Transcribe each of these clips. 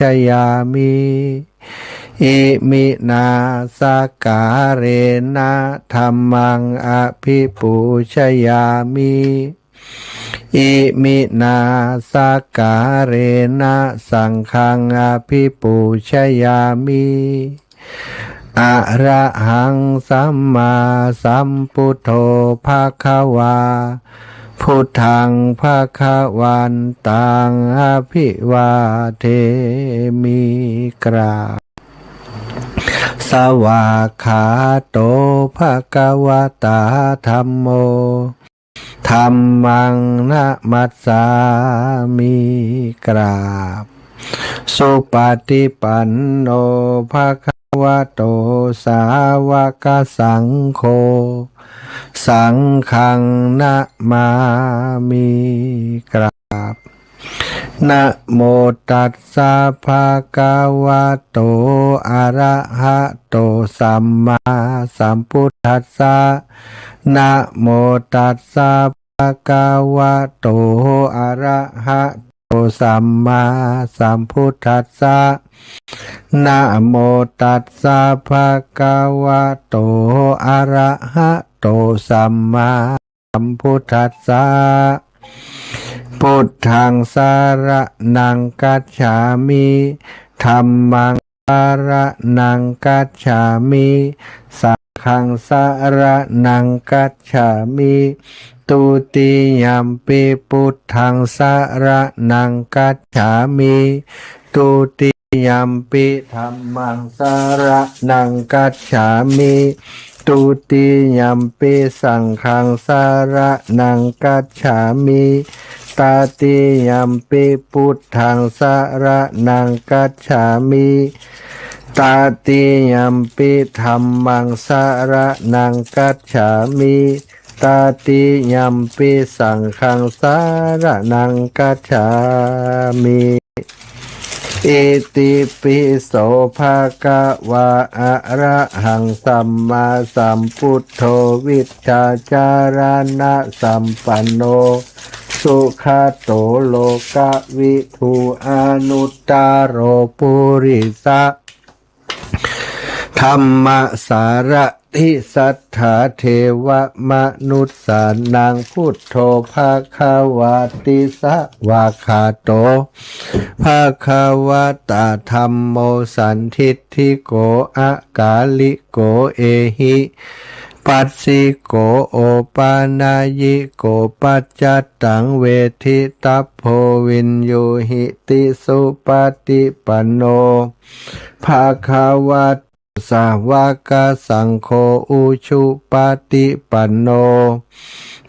ชยามิอิมินาสการเรนะธัมมังอภิปูชยามิอิมินาสการเรนะสังฆังอภิปูชยามิอะระหังสัมมาสัมพุทโธภควาพุทธังภควันตังอภิวาเทมิกราสวากขาโตภควตาธัมโมธัมมังนะมัสสามิกราบสุปฏิปันโนภควโตสาวกสังโฆสังฆังนะมามิกราบนะโมตัสสะภะคะวะโตอะระหะโตสัมมาสัมพุทธัสสะนะโมตัสสะภะคะวะโตอะระหะโตสัมมาสัมพุทธัสสะนะโมตัสสะภะคะวะโตอะระหะโตสัมมาสัมพุทธัสสะพุทธังสารนังกัจฉามิธัมมังสารนังกัจฉามิสังฆังสารนังกัจฉามิตุติยัมปิพุทธังสารนังกัจฉามิตุติยัมปิธัมมังสารนังกัจฉามิตุติยัมปิสังฆังสารนังกัจฉามิตาติยัมปิพุทธังสารนังกัจฉามิตาติยัมปิธัมมังสารนังกัจฉามิตาติยัมปิสังฆังสารนังกัจฉามิอิติปิโสภะคะวะอะระหังสัมมาสัมพุทโธวิชชาจารณะสัมปันโนสุขโตโลกวิทูอนุตตโรปุริสะธัมมสารทิสัทธาเทวมนุสสานังพุทโธภควติสวากขาโตภควตาธัมโมสันทิฏฐิโกอากาลิโกเอหิปัสสิโกโอปานายิโกปัจจตังเวทิตัพโพวินโยหิติสุปฏิปันโนภควตสาวกสังโฆอุชุปฏิปันโน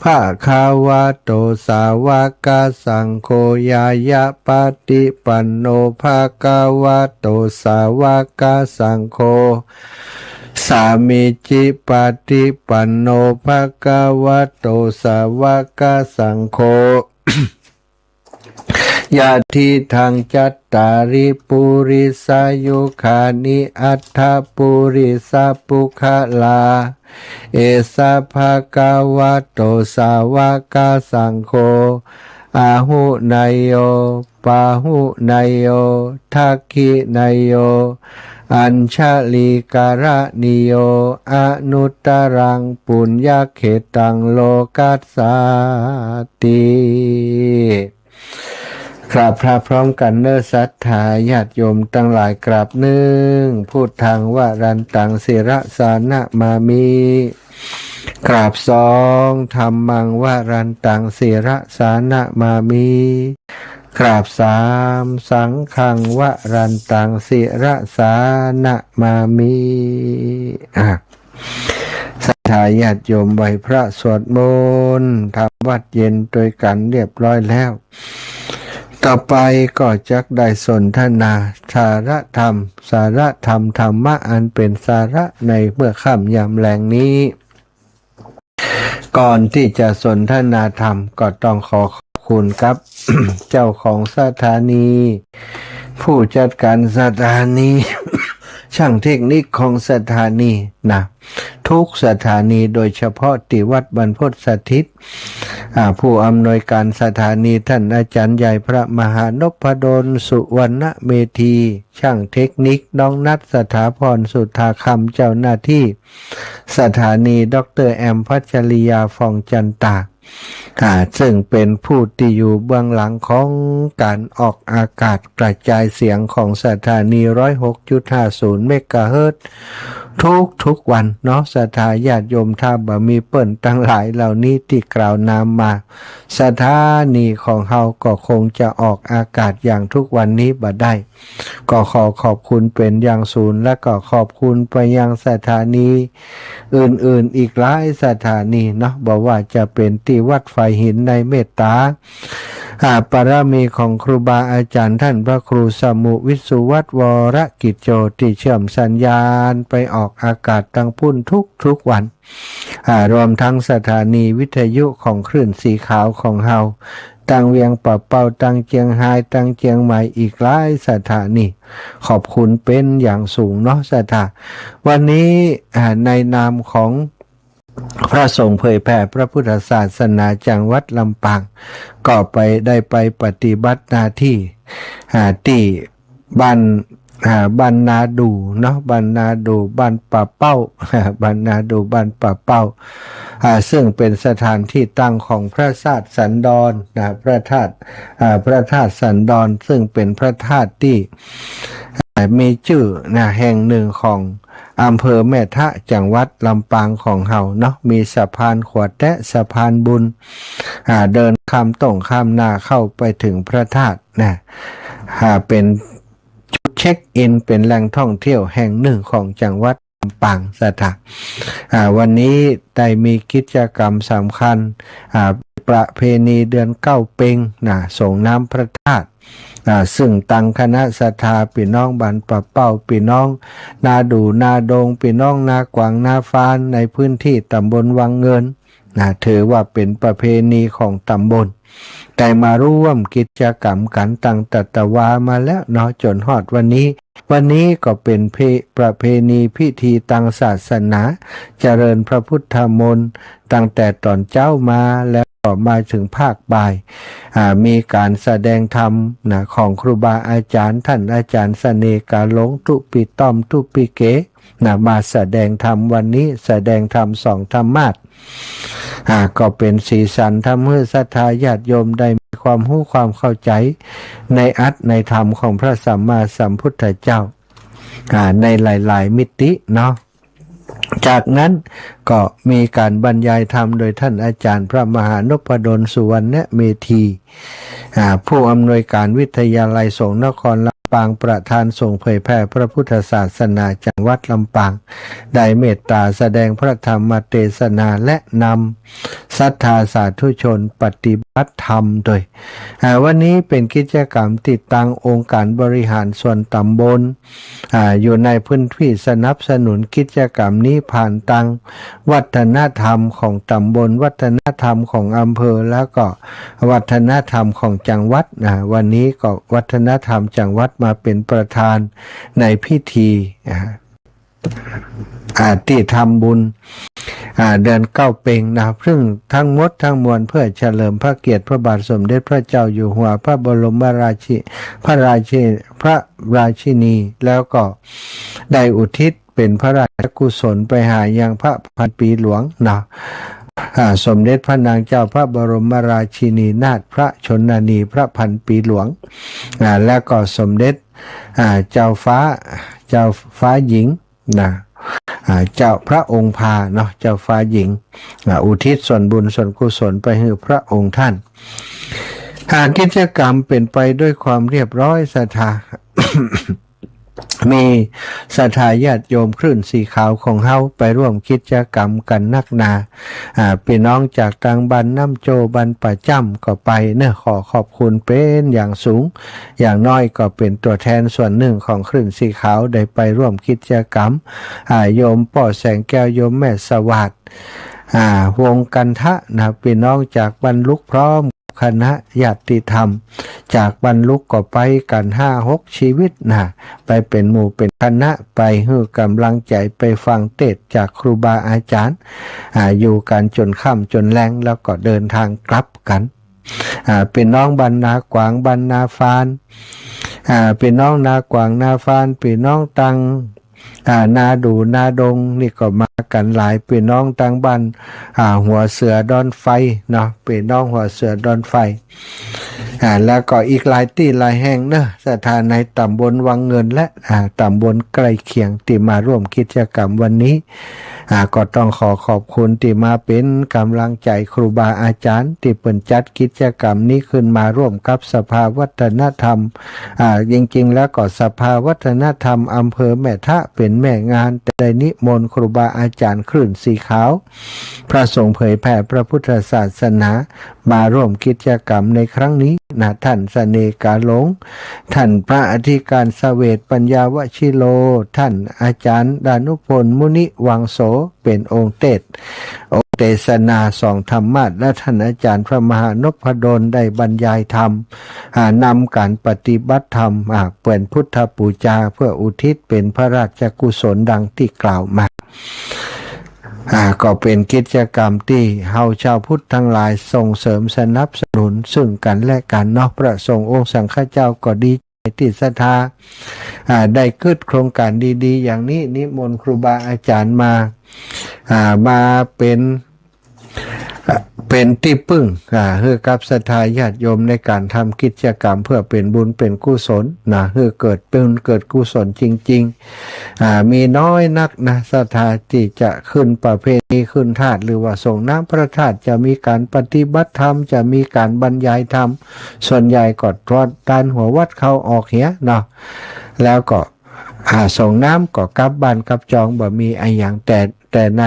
ภะคะวะโตสาวกสังโฆยายะปฏิปันโนภะคะวะโตสาวกสังโฆสามิจิปฏิปันโนภะคะวะโตสาวกสังโฆยะทิทังจัตตาริปุริสายุขานิอัตถปุริสาปุคลาเอสะภะคะวะโตสาวกสังโฆอาหุนายโยปาหุนายโยทักขินายโยอัญชลิการะนิโยอนุตตรังปุญญเขตังโลกัสสาติกราบพระพร้อมกันเนอศรัทธาญาติโยมทั้งหลายกราบหนึ่งพูดทางวรันตังศิระสานะมามิกราบสองธรรมังวรันตังศิระสานะมามิกราบสามสังฆังวรันตังศิระสานะมามิศรัทธาญาติโยมไหวพระสวดมนต์ทำวัดเย็นโดยกันเรียบร้อยแล้วต่อไปก็จะได้สนทนาสาระธรรมธรรมะอันเป็นสาระในเมื่อค่ำยามแลงนี้ ก่อนที่จะสนทนาธรรมก็ต้องขอขอบคุณครับ เจ้าของสถานีผู้จัดการสถานี ช่างเทคนิคของสถานีนะทุกสถานีโดยเฉพาะที่วัดบรรพตสถิต ผู้อำนวยการสถานีท่านอาจารย์ใหญ่พระมหานพดลสุวรรณเมธีช่างเทคนิคน้องนัทสถาพรสุทธาคำเจ้าหน้าที่สถานีดร.แอมพัชริยาฟองจันตาซึ่งเป็นผู้ที่อยู่เบื้องหลังของการออกอากาศกระจายเสียงของสถานี 106.50 เมกะเฮิรตซ์ทุกวันเนาะสถาญาติโยมถ้าบ่มีเปิ้นตั้งหลายเหล่านี้ที่กล่าวนามมาสถานีของเฮาก็คงจะออกอากาศอย่างทุกวันนี้บ่ได้ก็ขอบคุณเป็นอย่างสูงและก็ขอบคุณไปยังสถานีอื่นๆอีกหลายสถานีเนาะบอกว่าจะเป็นที่วัดไฟหินในเมตตาปารมีของครูบาอาจารย์ท่านพระครูสมุวิสุวัตวรกิจโจที่เชื่อมสัญญาณไปออกอากาศตั้งพุ่นทุกวันรวมทั้งสถานีวิทยุของคลื่นสีขาวของเฮาตั้งเวียงป่าเป่าตั้งเจียงไฮ้ตั้งเจียงใหม่อีกหลายสถานีขอบคุณเป็นอย่างสูงเนาะสถาวันนี้ในนามของพระสงฆ์เผยแผ่พระพุทธศาสนาจังหวัดลำปางก็ได้ไปปฏิบัติหน้าที่ที่บ้านนาดูเนาะบ้านนาดูบ้านป่าเป้าบ้านนาดูบ้านป่าเป้าซึ่งเป็นสถานที่ตั้งของพระธาตุสันดรพระธาตุสันดรซึ่งเป็นพระธาตุที่มีชื่อแห่งหนึ่งของอำเภอแม่ทะจังหวัดลำปางของเฮาเนาะมีสะพานขวดแตะสะพานบุญเดินข้ามตรงข้ามนาเข้าไปถึงพระธาตุเป็นจุดเช็คอินเป็นแหล่งท่องเที่ยวแห่งหนึ่งของจังหวัดลำปางสถานวันนี้ได้มีกิจกรรมสำคัญประเพณีเดือนเก้าเพ็งส่งน้ำพระธาตุซึ่งตั้งคณะศรัทธาพี่น้องบ้านป่าเป้าพี่น้องนาดูนาดงพี่น้องนากวางนาฟานในพื้นที่ตำบลวังเงินถือว่าเป็นประเพณีของตำบลได้มาร่วมกิจกรรมกันตั้งแต่ตะวามาแล้วเนาะจนฮอดวันนี้ก็เป็นประเพณีพิธีทางศาสนาเจริญพระพุทธมนต์ตั้งแต่ตอนเจ้ามาแล้วก็มาถึงภาคบ่ายมีการแสดงธรรมของครูบาอาจารย์ท่านอาจารย์เสน่ห์กาหลงทุปิต้อมทุปิเกมาแสดงธรรมวันนี้แสดงธรรมสองธรรมาสก็เป็นสีสันทำให้ศรัทธาญาติโยมได้มีความรู้ความเข้าใจในอัตในธรรมของพระสัมมาสัมพุทธเจ้าในหลายๆมิติเนาะจากนั้นก็มีการบรรยายธรรมโดยท่านอาจารย์พระมหานพดลสุวรรณเมธีผู้อำนวยการวิทยาลัยสงฆ์นครลำปางประธานส่งเผยแผ่พระพุทธศาสนาจังหวัดลำปางได้เมตตาแสดงพระธรรมเทศนาและนำศรัทธาสาธุชนปฏิบัติธรรมโดยวันนี้เป็นกิจกรรมติดตั้งองค์การบริหารส่วนตำบลอยู่ในพื้นที่สนับสนุนกิจกรรมนี้ผ่านตังวัฒนธรรมของตำบลวัฒนธรรมของอำเภอแล้วก็วัฒนธรรมของจังหวัดวันนี้ก็วัฒนธรรมจังหวัดมาเป็นประธานในพิธีที่ทำบุญเดือนเก้าเพ็งซึ่งทั้งหมดทั้งมวลเพื่อเฉลิมพระเกียรติพระบาทสมเด็จพระเจ้าอยู่หัวพระบรมพระราชินีแล้วก็ได้อุทิศเป็นพระราชกุศลไปหายังพระพันปีหลวงสมเด็จพระนางเจ้าพระบรมราชินีนาถพระชนนีพระพันปีหลวงแล้วก็สมเด็จเจ้าฟ้าหญิงเจ้าพระองค์พาเนาะเจ้าฟ้าหญิงอุทิศส่วนบุญส่วนกุศลไปให้พระองค์ท่านกิจกรรมเป็นไปด้วยความเรียบร้อยศรัทธา มีศรัทธาญาติโยมคลื่นสีขาวของเฮาไปร่วมกิจกรรมกันนักหนาพี่น้องจากทางบ้านน้ำโจบ้านป่าจ้ำก็ไปขอขอบคุณเป็นอย่างสูงอย่างน้อยก็เป็นตัวแทนส่วนหนึ่งของคลื่นสีขาวได้ไปร่วมกิจกรรมโยมป่อแสงแก้วโยมแม่สวัสดิ์วงกันทะพี่น้องจากบรรลุพร้อม คณะญาติธรรมจากบรรลุกก็ไปกัน5-6ชีวิตนะไปเป็นหมู่เป็นคณะไปให้กำลังใจไปฟังเทศน์จากครูบาอาจารย์อยู่กันจนค่ำจนแรงแล้วก็เดินทางกลับกันเป็นน้องบรรณากวางบรรณาฟานเป็นน้องนากวางนาฟานเป็นน้องตังนาดูนาดงนี่ก็มากันหลายเป็นน้องตังบันหัวเสือดอนไฟเนาะเป็นน้องหัวเสือดอนไฟแล้วก็อีกหลายที่หลายแห่งเนอะสถานในตำบลวังเงินและตำบลใกล้เคียงที่มาร่วมกิจกรรมวันนี้ก็ต้องขอบคุณที่มาเป็นกำลังใจครูบาอาจารย์ที่เปิดจัดกิจกรรมนี้ขึ้นมาร่วมกับสภาวัฒนธรรมจริงๆแล้วก็สภาวัฒนธรรมอำเภอแม่ทะเป็นแม่งานแต่ได้นิมนต์ครูบาอาจารย์คลื่นสีขาวพระสงฆ์เผยแผ่พระพุทธศาสนามาร่วมกิจกรรมในครั้งนี้ท่านเสน่กาหลงท่านพระอธิการเสวตปัญญาวชิโลท่านอาจารย์ดานุพลมุนิวังโสเป็นองค์เทศนาสองธรรมะและท่านอาจารย์พระมหานพดลได้บรรยายธรรมนำการปฏิบัติธรรมเปิดพุทธปูจาเพื่ออุทิศเป็นพระราชกุศลดังที่กล่าวมาก็เป็นกิจกรรมที่เฮาชาวพุทธทั้งหลายส่งเสริมสนับสนุนซึ่งกันและกันเนาะพระสงฆ์องค์สังฆเจ้าก็ดีใจที่ศรัทธาได้เกิดโครงการดีๆอย่างนี้นิมนต์ครูบาอาจารย์มาเป็นที่พึ่งให้กับศรัทธาญาติโยมในการทำกิจกรรมเพื่อเป็นบุญเป็นกุศลให้เกิดเป็นเกิดกุศลจริงๆมีน้อยนักศรัทธาที่จะขึ้นประเพณีขึ้นธาตุหรือว่าส่งน้ำพระธาตุจะมีการปฏิบัติธรรมจะมีการบรรยายธรรมส่วนใหญ่ก็ทอดตานหัววัดเขาออกเหี้ยเนาะแล้วก็ส่งน้ำก็กลับบ้านกลับจองบ่มีอะไรอย่างแต่ใน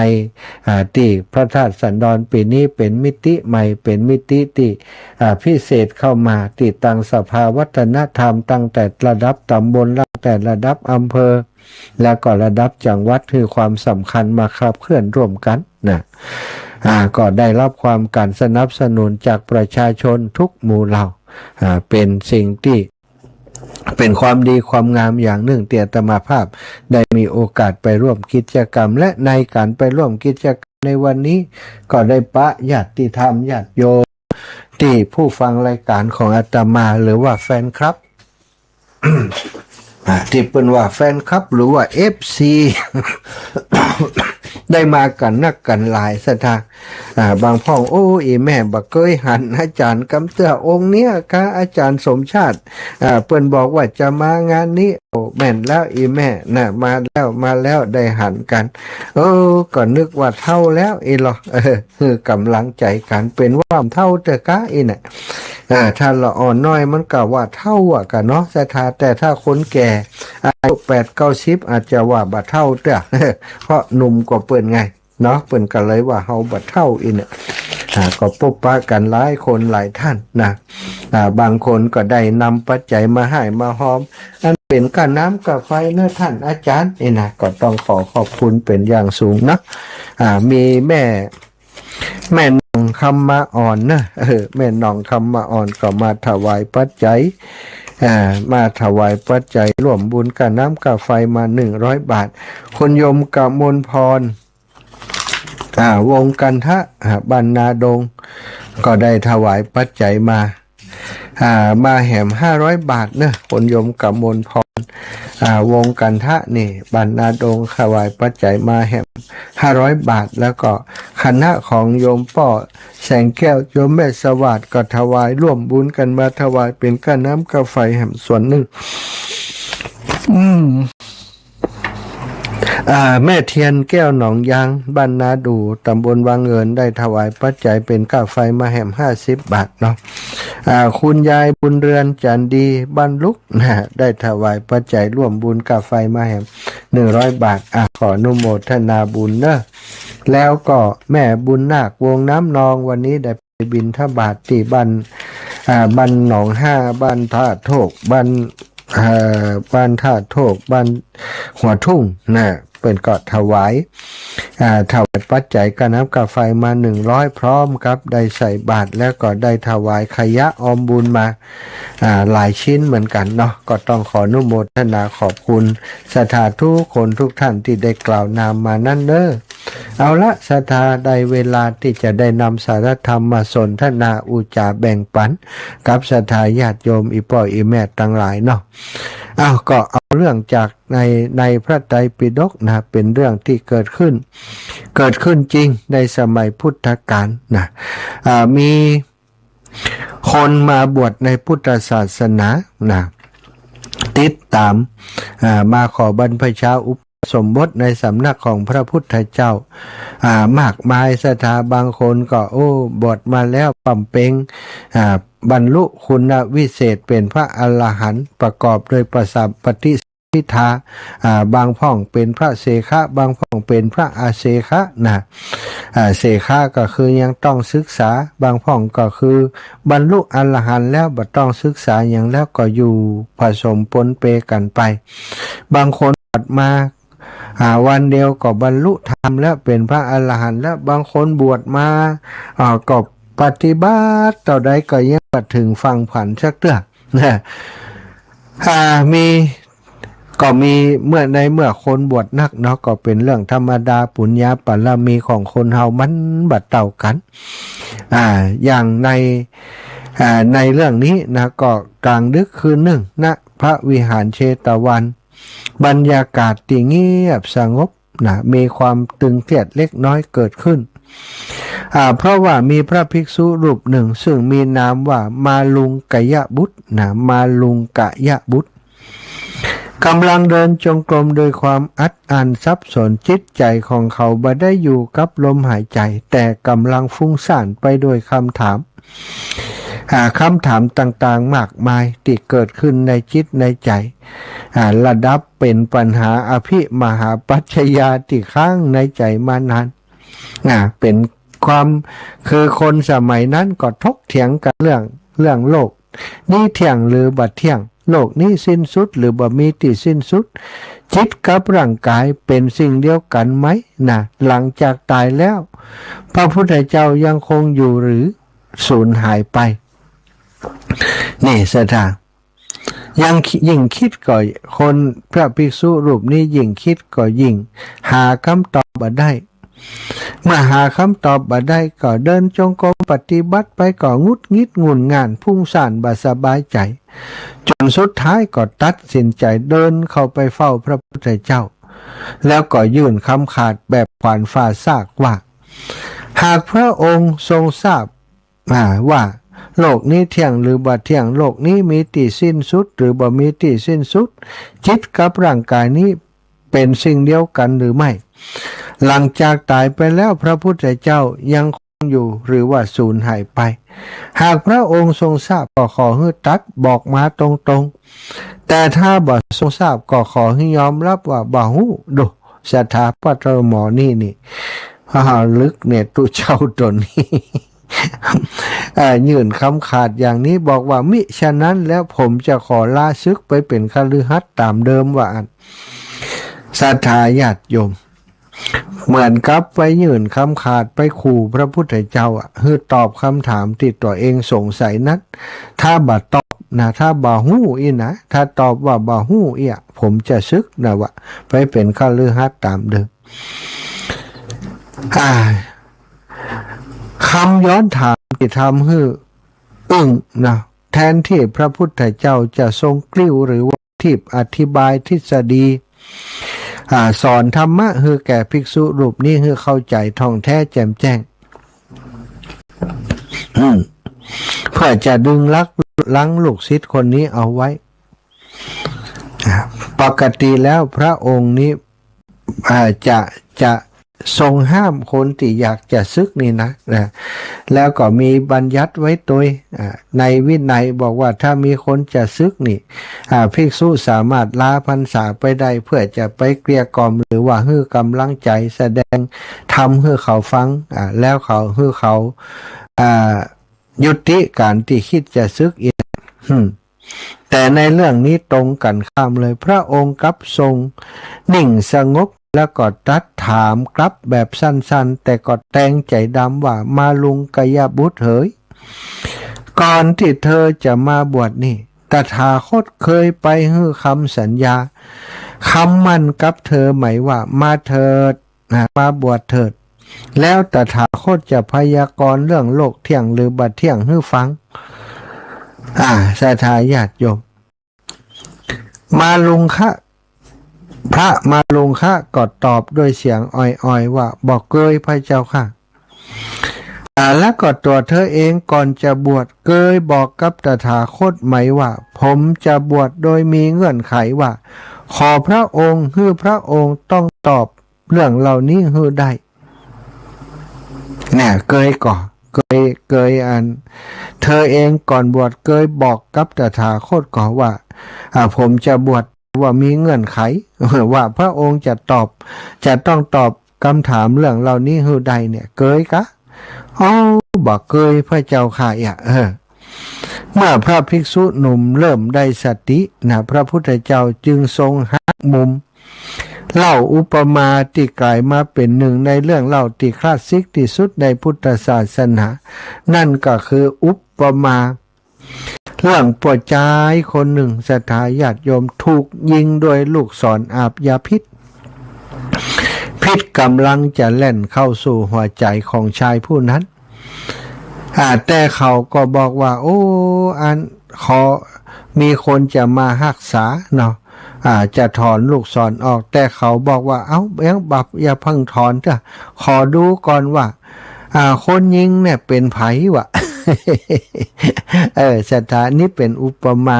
ที่พระธาตุสันดรปีนี้เป็นมิติใหม่เป็นมิติที่พิเศษเข้ามาติดตั้งสภาวัฒนธรรมตั้งแต่ระดับตำบลตั้งแต่ระดับอำเภอแล้วก็ระดับจังหวัดคือความสำคัญมาขับเคลื่อนร่วมกันก็ได้รับความการสนับสนุนจากประชาชนทุกหมู่เหล่าเป็นสิ่งที่เป็นความดีความงามอย่างหนึ่งที่อาตมาภาพได้มีโอกาสไปร่วมกิจกรรมและในการไปร่วมกิจกรรมในวันนี้ก็ได้ปะญาติธรรมญาติโยมที่ผู้ฟังรายการของอาตมาหรือว่าแฟนคลับ ที่เป็นว่าแฟนคลับหรือว่า FC ได้มากันนักกันหลายสถานบางพ่องโอ้อีแม่บักเคยหันอาจารย์กำเตื้อองค์เนี้ยค่ะอาจารย์สมชาติเพิ่นบอกว่าจะมางานนี้โอ้แม่นแล้วอีแม่มาแล้วได้หันกันก็นึกว่าเท่าแล้วหรอคือกำลังใจกันเป็นว่าเท่าแต่กะน่ะถ้าละอ่อนน้อยมันก็ว่าเท่ากันเนาะสถานแต่ถ้าคนแก่อายุ8-90อาจจะว่าบ่เท่าเด้อเพราะหนุ่มกว่าเปิ้นไงเนาะเปิ้นก็เลยว่าเฮาบ่เท่าเนี่ยก็พบปะกันหลายคนหลายท่านบางคนก็ได้นำปัจจัยมาให้มาหอมนั่นเป็นค่าน้ำค่าไฟเนอะท่านอาจารย์นี่นะก็ต้องขอบคุณเป็นอย่างสูงนะมีแม่นองคำมาอ่อนนะแม่นองคำมาอ่อนก็มาถวายปัจจัยมาถวายปัจจัยร่วมบุญกับน้ำกับไฟมา100 บาทคุณโยมกมลพรวงกันทะบรรณาดงก็ได้ถวายปัจจัยมาแหม500 บาทนะคุณโยมกมลพรวงกันทะนี่บรรณาดงถวายปัจจัยมาแหม500 บาทแล้วก็คณะของโยมป้อแสงแก้วโยมแม่สวัสดิ์ก็ถวายร่วมบุญกันมาถวายเป็นค่าน้ำค่าไฟแหมส่วนหนึ่งแม่เทียนแก้วหนองยางบ้านนาดูตำบลวังเงินได้ถวายปัจจัยเป็นค่าไฟมาแหม50 บาทเนาะคุณยายบุญเรือนจันดีบ้านลุกได้ถวายปัจจัยร่วมบุญค่าไฟมาแหม100 บาทขออนุโมทนาบุญเนอะแล้วก็แม่บุญนาควงน้ำนองวันนี้ได้ไปบิณฑบาตที่บ้านหนอง5บ้านท่าโทกบ้านท่าโทกบ้านหัวทุ่งไป เป็นก็ถวายปัจจัยกับน้ำกับไฟมา100พร้อมครับได้ใส่บาตรแล้วก็ได้ถวายขยะออมบุญมาหลายชิ้นเหมือนกันเนาะก็ต้องขออนุโมทนาขอบคุณศรัทธาทุกคนทุกท่านที่ได้กล่าวนามมานั่นเด้อเอาละศรัทธาได้เวลาที่จะได้นำสารธรรมมาสนทนาอุจาแบ่งปันกับศรัทธาญาติโยมอีพ่ออีแม่ทั้งหลายเนาะก็เอาเรื่องจากในพระไตรปิฎกนะเป็นเรื่องที่เกิดขึ้นจริงในสมัยพุทธกาลนะมีคนมาบวชในพุทธศาสนานะติดตามมาขอบรรพชาอุปสมบทในสำนักของพระพุทธเจ้ามากมายศรัทธาบางคนก็บวชมาแล้วปั่มเปงบรรลุคุณวิเศษเป็นพระอรหันต์ประกอบโดยประสัมปติทิฏฐาบางพ่องเป็นพระเสขะบางพ่องเป็นพระอาเสขะนะเสขะก็คือยังต้องศึกษาบางพ่องก็คือบรรลุอรหันต์แล้วบ่ต้องศึกษาอย่างแล้วก็อยู่ผสมปนเปกันไปบางคนบวชมาวันเดียวก็บรรลุธรรมแล้วเป็นพระอรหันต์แล้วบางคนบวชมาก็ปฏิบัติต่อใดก็ยังมาถึงฟังผันสักเรื่องนะมีเมื่อคนบวชนักเนาะก็เป็นเรื่องธรรมดาปุญญาบารมีของคนเฮามันบัดเต่ากันอย่างในเรื่องนี้นะก็กลางดึกคืนหนึ่งณพระวิหารเชตวันบรรยากาศที่เงียบสงบนะมีความตึงเครียดเล็กน้อยเกิดขึ้นเพราะว่ามีพระภิกษุรูปหนึ่งซึ่งมีนามว่ามาลุงกยะบุตรนะมาลุงกยะบุตรกำลังเดินจงกรมโดยความอัดอั้นสับสนจิตใจของเขาบ่ได้อยู่กับลมหายใจแต่กำลังฟุ้งซ่านไปโดยคำถามต่างๆมากมายที่เกิดขึ้นในจิตในใจระดับเป็นปัญหาอภิมหาปัจจยาที่ค้างในใจมานานเป็นความคือคนสมัยนั้นก็ทกเถียงกันเรื่องโลกนี่เที่ยงหรือบัดเที่ยงโลกนี้สิ้นสุดหรือบ่มีที่สิ้นสุดจิตกับร่างกายเป็นสิ่งเดียวกันไหมนะหลังจากตายแล้วพระพุทธเจ้ายังคงอยู่หรือสูญหายไปนี่ศรัทธายังยิ่งคิดก็คนพระภิกษุรูปนี้ยิ่งคิดก็ยิ่งหาคำตอบบ่ได้เมื่อหาคำตอบบ่ได้ก็เดินจงกรมปฏิบัติไปก็งุดงิดงุนง่านพุ่งซ่านบ่สบายใจจนสุดท้ายก็ตัดสินใจเดินเข้าไปเฝ้าพระพุทธเจ้าแล้วก็ยื่นคำขาดแบบขวานฝ่าซากว่าหากพระองค์ทรงทราบว่าโลกนี้เที่ยงหรือบ่เที่ยงโลกนี้มีที่สิ้นสุดหรือบ่มีที่สิ้นสุดจิตกับร่างกายนี้เป็นสิ่งเดียวกันหรือไม่หลังจากตายไปแล้วพระพุทธเจ้ายังคงอยู่หรือว่าสูญหายไปหากพระองค์ทรงทราบก็ขอให้ตัดบอกมาตรงๆแต่ถ้าบ่ทรงทราบก็ขอให้ยอมรับว่าบ่ฮู้ดูศรัทธาพระเจ้าหมอนี่ลึกเนี่ยตุเจ้าตนนี้ยื่นคำขาดอย่างนี้บอกว่ามิฉะนั้นแล้วผมจะขอลาศึกไปเป็นคฤหัสถ์ตามเดิมว่าศรัทธาญาติโยมเหมือนกับไปยื่นคำขาดไปขู่พระพุทธเจ้าให้ตอบคำถามที่ตัวเองสงสัยนั้นถ้าบ่ตอบนะถ้าบ่ฮู้นะถ้าตอบว่าบ่ฮู้ผมจะศึกนะว่าไปเป็นคฤหัสถ์ตามเดิมคำย้อนถามที่ทำให้นะแทนที่พระพุทธเจ้าจะทรงกลิ้วหรือว่าทิพอธิบายทฤษฎีสอนธรรมะให้แก่ภิกษุรูปนี้ให้เข้าใจท่องแท้แจ่มแจ้งเพื่อจะดึงลังลูกศิษย์คนนี้เอาไว้ปกติแล้วพระองค์นี้จะทรงห้ามคนที่อยากจะศึกนี่นะแล้วก็มีบัญญัติไว้โดยในวินัยบอกว่าถ้ามีคนจะศึกนี่ภิกษุสามารถลาพรรษาไปได้เพื่อจะไปเกลี้ยกล่อมหรือว่าให้กำลังใจแสดงทำให้เขาฟังแล้วให้เขายุติการที่คิดจะศึกอีกแต่ในเรื่องนี้ตรงกันข้ามเลยพระองค์กับทรงนิ่งสงบ แล้วก็ตัดถามกลับแบบสั้นๆแต่ก็แต่งใจดำว่ามาลุงกยบุตรเอ๋ยก่อนที่เธอจะมาบวชนี่ตถาคตเคยไปให้คำสัญญาคำมั่นกับเธอไหมว่ามาเถิดมาบวชเถิดแล้วตถาคตจะพยากรณ์เรื่องโลกเที่ยงหรือบัดเที่ยงให้ฟังศรัทธาญาติโยมมาลุงคะพระมาลุงคะก็ตอบด้วยเสียงอ่อยๆว่าบอกเกยพระเจ้าค่ะแล้วก็ตัวเธอเองก่อนจะบวชเกยบอกกับตถาคตไหมว่าผมจะบวชโดยมีเงื่อนไขว่าขอพระองค์ให้พระองค์ต้องตอบเรื่องเหล่านี้ให้ได้เนี่ยเกยก่อนเกยอันเธอเองก่อนบวชเกยบอกกับตถาคตก่อนว่าผมจะบวชว่ามีเงื่อนไขว่าพระองค์จะต้องตอบคำถามเรื่องเหล่านี้ให้ได้เนี่ยเกยกะบอกเกยพระเจ้าค่ะเมื่อพระภิกษุหนุ่มเริ่มได้สติพระพุทธเจ้าจึงทรงหักมุมเล่าอุปมาที่กลายมาเป็นหนึ่งในเรื่องเล่าที่คลาสสิกที่สุดในพุทธศาสนานั่นก็คืออุปมาเรื่องปวดใจคนหนึ่งศรัทธาญาติโยมถูกยิงโดยลูกศรอาบยาพิษกำลังจะแล่นเข้าสู่หัวใจของชายผู้นั้นแต่เขาก็บอกว่ามีคนจะมารักษาเนาะจะถอนลูกศรออกแต่เขาบอกว่ายังบับอย่าเพิ่งถอนเถอะขอดูก่อนว่าคนยิงเนี่ยเป็นไผวะ สถานนี้เป็นอุปมา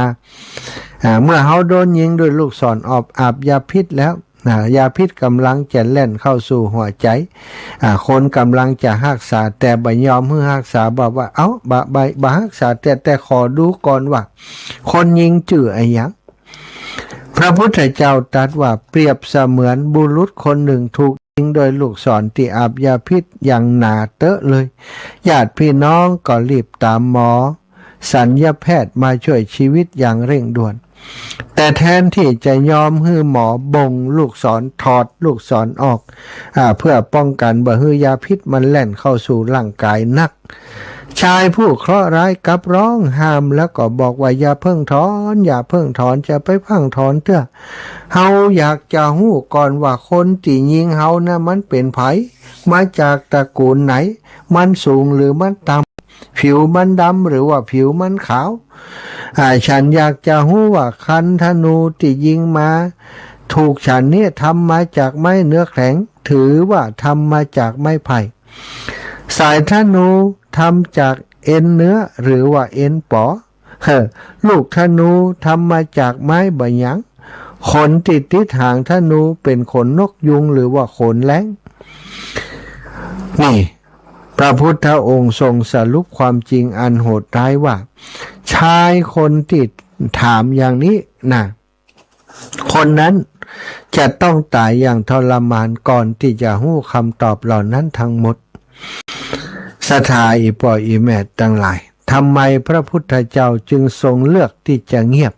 เมื่อเขาโดนยิงด้วยลูกศรอาบยาพิษแล้วยาพิษกำลังจะแล่นเข้าสู่หัวใจคนกำลังจะรักษาแต่บ่ยอมให้รักษาบอกว่าบ่รักษาแต่ขอดูก่อนว่าคนยิงชื่ออะไรอย่างพระพุทธเจ้าตรัสว่าเปรียบเสมือนบุรุษคนหนึ่งถูกยิงโดยลูกศรที่อาบยาพิษอย่างหนาเตอะเลยญาติพี่น้องก็รีบตามหมอศัลยแพทย์มาช่วยชีวิตอย่างเร่งด่วนแต่แทนที่จะยอมให้หมอบ่งลูกศรถอดลูกศรออกเพื่อป้องกันบ่ให้ยาพิษมันแล่นเข้าสู่ร่างกายนักชายผู้เคราะห์ร้ายกลับร้องห้ามแล้วก็บอกว่าอย่าเพิ่งถอนจะไปพังถอนเถอะเฮาอยากจะฮู้ก่อนว่าคนที่ยิงเฮานะมันเป็นไผมาจากตระกูลไหนมันสูงหรือมันต่ำผิวมันดำหรือว่าผิวมันขาวฉันอยากจะฮู้ว่าคันธนูที่ยิงมาถูกฉันเนี่ยทำมาจากไม้เนื้อแข็งถือว่าทำมาจากไม้ไผ่สายธนูทำจากเอ็นเนื้อหรือว่าเอ็นป๋อลูกธนูทำมาจากไม้บะหยังขนติดหางธนูเป็นขนนกยุงหรือว่าขนแล้งนี่พระพุทธองค์ทรงสรุปความจริงอันโหดร้ายว่าชายคนที่ถามอย่างนี้คนนั้นจะต้องตายอย่างทรมานก่อนที่จะฮู้คำตอบเหล่านั้นทั้งหมดศรัทธาอีปออีแม่ทั้งหลายทำไมพระพุทธเจ้าจึงทรงเลือกที่จะเงียบ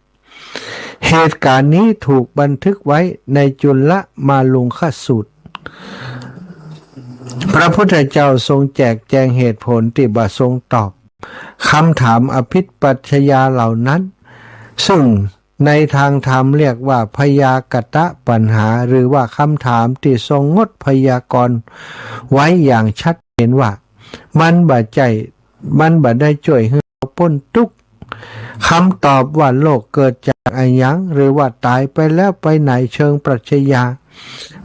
เหตุการณ์นี้ถูกบันทึกไว้ในจุลมาลุงคสูตรพระพุทธเจ้าทรงแจกแจงเหตุผลที่บ่ทรงตอบคำถามอภิปัชญาเหล่านั้นซึ่งในทางธรรมเรียกว่าพยากตะปัญหาหรือว่าคำถามที่ทรงงดพยากรณ์ไว้อย่างชัดเจนว่ามันบ่ได้ช่วยให้เราพ้นทุกข์คำตอบว่าโลกเกิดจากอะไรยังหรือว่าตายไปแล้วไปไหนเชิงปรัชญา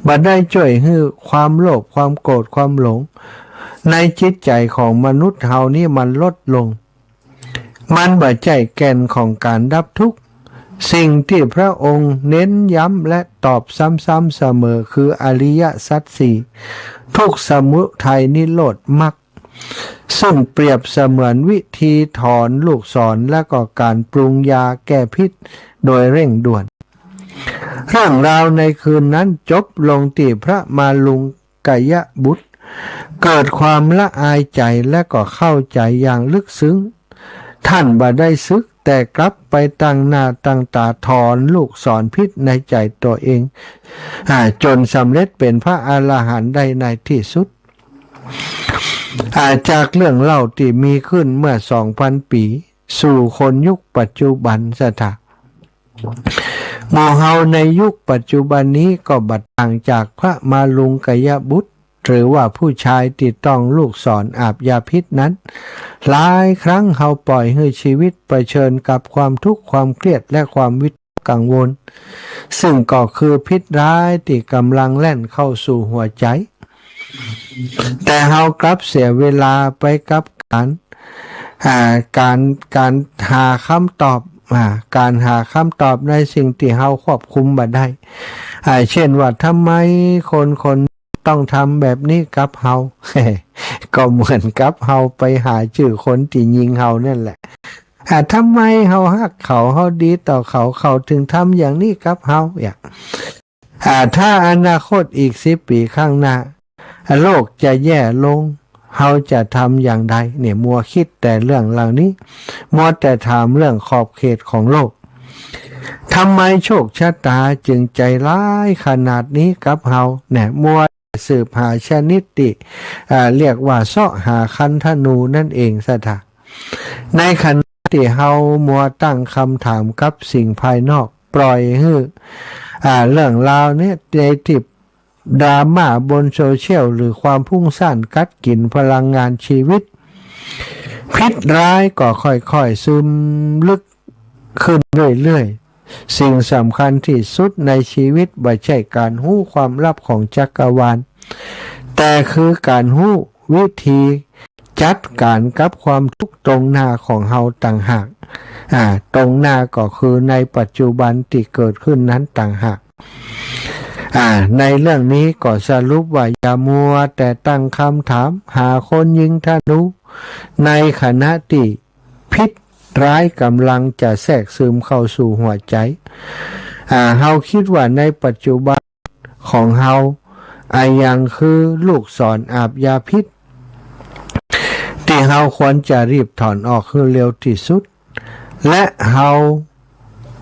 บ่ได้ช่วยให้ความโลภความโกรธความหลงในจิตใจของมนุษย์เฮานี่มันลดลงมันบ่ใช่แก่นของการดับทุกข์สิ่งที่พระองค์เน้นย้ำและตอบซ้ำๆเสมอคืออริยสัจสี่ทุกข์สมุทัยนิโรธมรรคซึ่งเปรียบเสมือนวิธีถอนลูกศรและก็การปรุงยาแก้พิษโดยเร่งด่วนเรื่องราวในคืนนั้นจบลงที่พระมาลุงกยบุตรเกิดความละอายใจและก็เข้าใจอย่างลึกซึ้งท่านบ่ได้ซึก แต่กลับไปตั้งหน้าตั้งตาถอนลูกศรพิษในใจตัวเองจนสำเร็จเป็นพระอรหันต์ได้ในที่สุดจากเรื่องเล่าที่มีขึ้นเมื่อ 2,000 ปีสู่คนยุคปัจจุบันสถาหมู่เฮาในยุคปัจจุบันนี้ก็บัดต่างจากพระมาลุงกยบุตรหรือว่าผู้ชายที่ต้องลูกศรอาบยาพิษนั้นหลายครั้งเฮาปล่อยให้ชีวิตเผชิญกับความทุกข์ความเครียดและความวิตกกังวลซึ่งก็คือพิษร้ายที่กำลังแล่นเข้าสู่หัวใจแต่เฮากลับเสียเวลาไปกับการหาคำตอบการหาคำตอบในสิ่งที่เฮาควบคุมบ่ได้เช่นว่าทำไมคนต้องทำแบบนี้กับเฮา ก็เหมือนกับเฮาไปหาชื่อคนที่ยิงเฮานั่นแหละทำไมเฮาฮักเขาเฮาดีต่อเขาถึงทำอย่างนี้กับเฮาถ้าอนาคตอีก10 ปีข้างหน้าโลกจะแย่ลงเฮาจะทำอย่างใดเนี่ยมัวคิดแต่เรื่องเหล่านี้มัวแต่ถามเรื่องขอบเขตของโลกทำไมโชคชะตาจึงใจร้ายขนาดนี้กับเฮาเนี่ยมัวสืบหาชนิดที่เรียกว่าเสาะหาคันธนูนั่นเองสถาในขณะที่เฮามัวตั้งคำถามกับสิ่งภายนอกปล่อยให้เรื่องราวนี้ในที่ดราม่าบนโซเชียลหรือความพุ่งซ่านกัดกินพลังงานชีวิตพิษร้ายก็ค่อยๆซึมลึกขึ้นเรื่อยๆสิ่งสำคัญที่สุดในชีวิตไม่ใช่การหู้ความลับของจักรวาลแต่คือการหู้วิธีจัดการกับความทุกข์ตรงหน้าของเฮาต่างหากตรงหน้าก็คือในปัจจุบันที่เกิดขึ้นนั้นต่างหากในเรื่องนี้ก็สรุปว่าอย่ามัวแต่ตั้งคำถามหาคนยิงธนูในขณะที่พิษร้ายกำลังจะแทรกซึมเข้าสู่หัวใจเฮาคิดว่าในปัจจุบันของเฮาอย่างคือลูกศรอาบยาพิษที่เฮาควรจะรีบถอนออกคือเร็วที่สุดและเฮา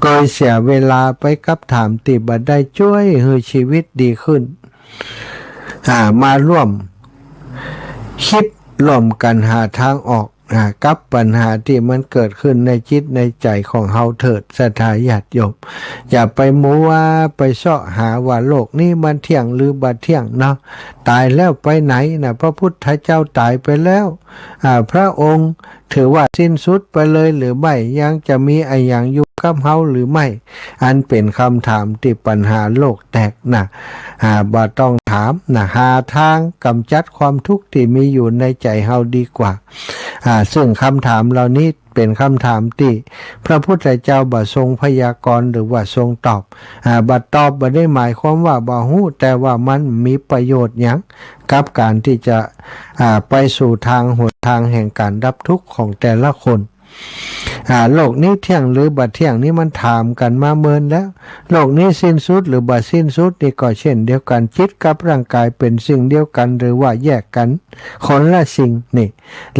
ก็เสียเวลาไปกับถามติบ่ได้ช่วยให้ชีวิตดีขึ้นมาร่วมคิดร่วมกันหาทางออกกับปัญหาที่มันเกิดขึ้นในจิตในใจของเฮาเถิดศรัทธาญาติโยมอย่าไปมัวไปเสาะหาว่าโลกนี้มันเที่ยงหรือบ่เที่ยงเนาะตายแล้วไปไหนนะพระพุทธเจ้าตายไปแล้วพระองค์ถือว่าสิ้นสุดไปเลยหรือไม่ยังจะมีอย่างอยู่กับเฮาหรือไม่อันเป็นคำถามที่ปัญหาโลกแตกบ่ต้องถามหาทางกำจัดความทุกข์ที่มีอยู่ในใจเฮาดีกว่าซึ่งคำถามเหล่านี้เป็นคำถามที่พระพุทธเจ้าบ่ทรงพยากรณ์หรือว่าทรงตอบบ่ตอบบ่ได้หมายความว่าบ่ฮู้แต่ว่ามันมีประโยชน์หยังกับการที่จะไปสู่ทางหนทางแห่งการดับทุกข์ของแต่ละคนโลกนี้เที่ยงหรือบ่เที่ยงนี้มันถามกันมาเมินแล้วโลกนี้สิ้นสุดหรือบ่สิ้นสุดนี่ก็เช่นเดียวกันจิตกับร่างกายเป็นสิ่งเดียวกันหรือว่าแยกกันคนละสิ่งนี่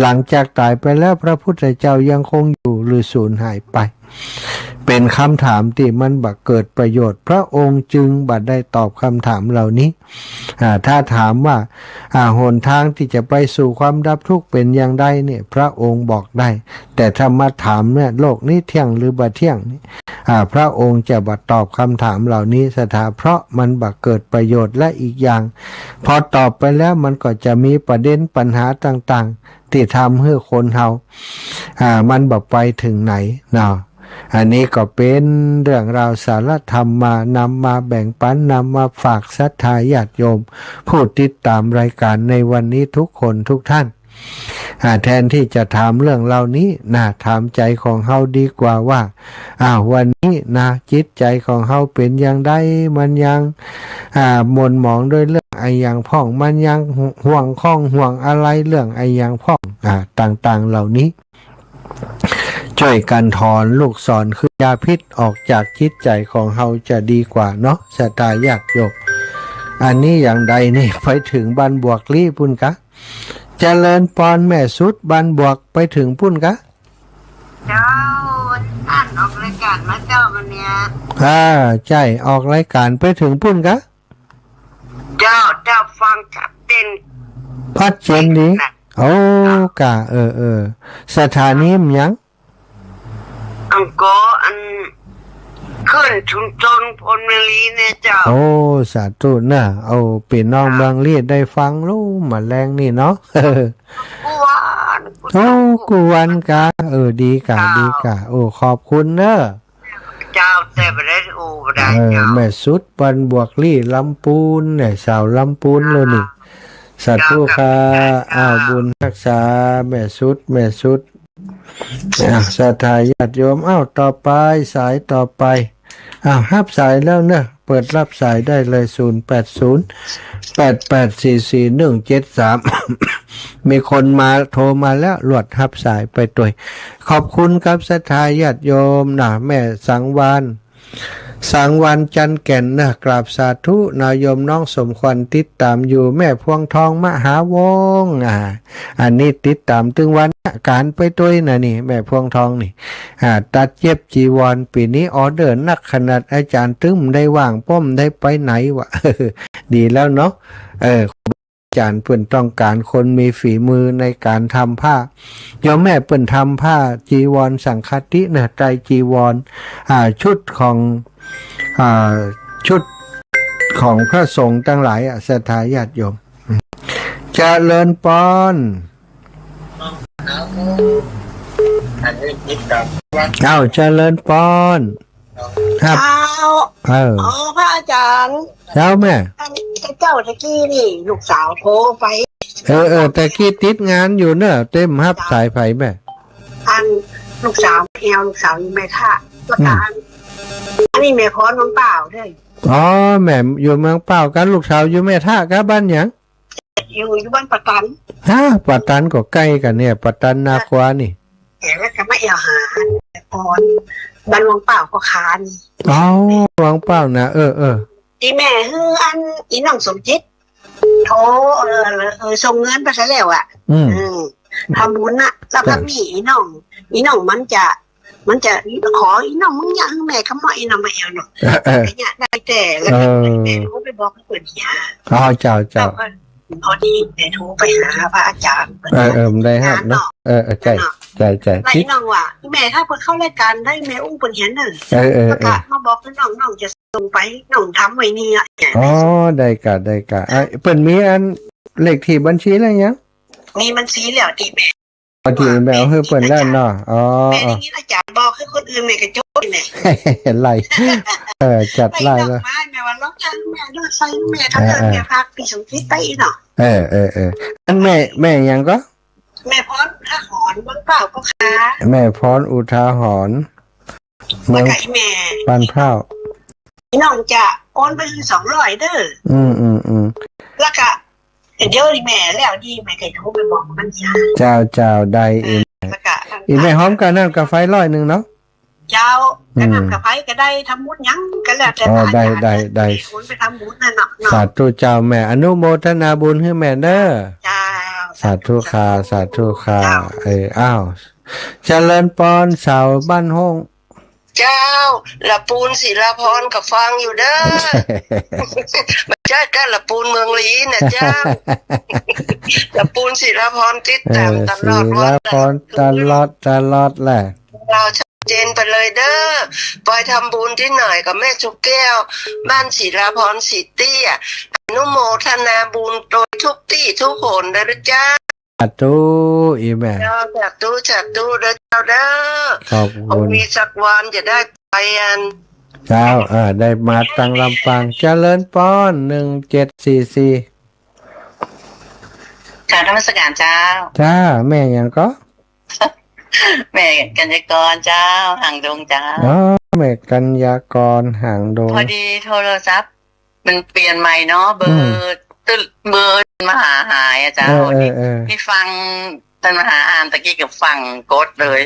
หลังจากตายไปแล้วพระพุทธเจ้ายังคงอยู่หรือสูญหายไปเป็นคำถามที่มันบ่เกิดประโยชน์พระองค์จึงบ่ได้ตอบคำถามเหล่านี้ถ้าถามว่าหนทางที่จะไปสู่ความดับทุกข์เป็นอย่างไรเนี่ยพระองค์บอกได้แต่ถ้ามาถามเนี่ยโลกนี้เที่ยงหรือบ่เที่ยงนี่พระองค์จะบ่ตอบคำถามเหล่านี้เพราะมันบ่เกิดประโยชน์และอีกอย่างพอตอบไปแล้วมันก็จะมีประเด็นปัญหาต่างๆที่ทำให้คนเฮามันบ่ไปถึงไหนเนาะอันนี้ก็เป็นเรื่องราวสารธรรมนำมาแบ่งปันนำมาฝากศรัทธาญาติโยมผู้ติดตามรายการในวันนี้ทุกคนทุกท่านแทนที่จะถามเรื่องเหล่านี้ถามใจของเฮาดีกว่าว่าวันนี้จิตใจของเฮาเป็นอย่างไรมันยังหม่นหมองด้วยเรื่องอย่างพ่องมันยังห่วงข้องห่วงอะไรเรื่องอย่างพ่องต่างๆเหล่านี้ช่วยกันถอนลูกศรคือยาพิษออกจากจิตใจของเฮาจะดีกว่าเนาะศรัทธาญาติโยมอันนี้อย่างใดนี่ไปถึงบ้านบวกลี่พุ่นกะเจริญพรแม่สุดบ้านบวกไปถึงพุ่นกะเจ้า การมาเจ้าวันเนี้ยใช่ออกรายการไปถึงพุ่นกะเจ้าฟังชัดเจนพัดเจนดีโอ้กะสถานีมยังอังกออันขึ้นชุมชนพลเมลีเนี่ยเจ้าโอ้สาธุนะเอาปีน้องเมืองเลียดได้ฟังรู้มาแรงนี่เนาะกูวันโอ้กูวันกะดีกะโอ้ขอบคุณเนอะเจ้าแต่ไม่ได้โอ้ไม่ได้เจ้าแม่สุดปันบวกลี่ลำปูนเนี่ยสาวลำปูนเลยนี่สาธุค่ะบุญรักษาแม่สุดศรัทธาญาติโยมต่อไปสายต่อไปรับสายแล้วเนอะเปิดรับสายได้เลย0808844173มีคนมาโทรมาแล้วหลวดรับสายไปตัวขอบคุณครับศรัทธาญาติโยมนะแม่สังวานจันแก่นนะกราบสาธุนายมน้องสมควันติดตามอยู่แม่พวงทองมหาวงอันนี้ติดตามถึงวันการไปตัวนะนี่แม่พวงทองนี่ตัดเย็บจีวรปีนี้ออเดอร์นักขนาดอาจารย์ตึ้มได้ว่างป้อมได้ไปไหนวะ ดีแล้วเนาะอาจารย์เปิ่นต้องการคนมีฝีมือในการทำผ้าโยมแม่เปิ่นทำผ้าจีวรสังฆติเนี่ยไตรจีวรชุดของชุดของพระสงฆ์ทั้งหลายศรัทธาญาติโยมเจริญปอนเจริญปอนครับพระอาจารย์แม่เจ้าตะกี้นี่ลูกสาวโทรไปตะกี้ติดงานอยู่เนอะเต็มฮับสายไฟแม่ลูกสาวลูกสาวอยู่แม่ท่าประการอันนี้แม่พรเมืองเปล่าด้วยแม่อยู่เมืองเปล่ากันลูกสาวอยู่แม่ท่ากันบ้านหยังอยู่บ้านปัตตันปัตตันก็ใกล้กันเนี่ยปัตตันนาควานี่แล้วก็ไม่เอาหาพรบ้านเมืองเปล่าก็คานเมืองเปล่านะที่แม่อันอีน้องสมจิตโทรส่งเงินไปซะแล้วทำบุญนะแล้วก็มีอีน้องมันจะขออีน้องมึงยังแม่คำว่าอีน้องไม่เอาหรอกเนี่ยได้แต่แล้วแม่เขาไปบอกให้เปิดยาเจ้าพอดีแม่โทรไปหาพระอาจารย์ได้ครับเนาะใจพี่น้องว่าแม่ถ้าเปิดเข้ารายการได้แม่อุ้งเปิดเห็นน่ะประกาศมาบอกให้น้องจะส่งไปน้องทำไว้นี่ได้กะเปิดมีอันเลขที่บัญชีอะไรยังมีบัญชีแล้วที่แม่ที่แมวเปิดแล้วเนาะแม่ได้ยินอาจารย์บอกให้คนอื่นแม่กระโจนเนี่ยไล่จัดไล่แล้วแม่ว่าล็อกทางแม่ด้วยไฟแม่ทำแม่พักปีสงที่ไปเนาะอันแม่ยังก็แม่พรทหรบ้างเปล่าก็ค้าแม่พรอุทาหรณ์เมื่อไก่แม่ปันเผาน้องจะโอนไป200เด้อแล้วก็เดี๋ยวแม่แล้วดีแม่เคยโทรไปบอกมันเจ้าได้อีแม่หอมกันนั่นกับไฟ100เนาะเจ้ากันนั่นกับไฟก็ได้ทำบุญยังกันแล้วแต่ได้คนไปทำบุญนั่นเนาะสาธุเจ้าแม่อนุโมทนาบุญให้แม่เด้อเจ้าสาธุค่ะเจริญปอนสาวบ้านห้องเจ้าละปูนศิลาพรกับฟังอยู่เด้อไม่ใช่ก็ละปูนเมืองลีนะเจ้าละปูนศิลาพรติดตามตลอดศิลาพรตลอดแหละเราชัดเจนไปเลยเด้อไปทำบุญที่หน่อยกับแม่ชุกแก้วบ้านศิลาพรสิตี้อนุโมทนาบุญโดยทุกที่ทุกคนนะเจ้าสาธุอีแม่สาธุเด้อขอบคุณมีสักวันจะได้ไปเจ้าได้มาตังลำปางเจริญป้อน1744การธรรมสการเจ้าแม่ยังก็แม่กัญญากรเจ้าห่างดงเจ้าแม่กัญญากรห่างดงพอดีโทรศัพท์มันเปลี่ยนใหม่เนาะเบอร์มหาหายอาจารย์ที่ฟังตอนมหาอ่านตะกี้กับฟังกดเลย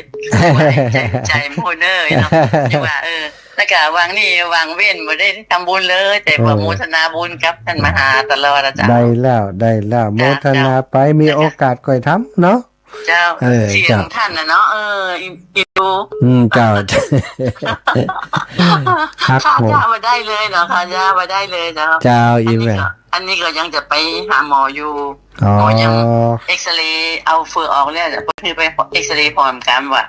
ใจโมเนอร์เนาะที่ว่าแล้วก็วางเว้นไม่ได้ทำบุญเลยแต่ว่าโมทนาบุญครับท่านมหาตลอดอาจารย์ได้แล้วโมทนาไปมีโอกาสก่อยทำเนาะ เจ้า เสียง เจ้า ท่านนะเนาะอีดู เจ้า ฮัก ค่า โห ยามาได้เลยเนาะค่ายามาได้เลยเนาะ เจ้าอีแม่ อันนี้ก็ยังจะไปหาหมออยู่ อ๋อ หมอยังเอ็กซเรย์เอาเฟือกออกแล้วเพื่อไปเอ็กซเรย์พร้อมกันว่า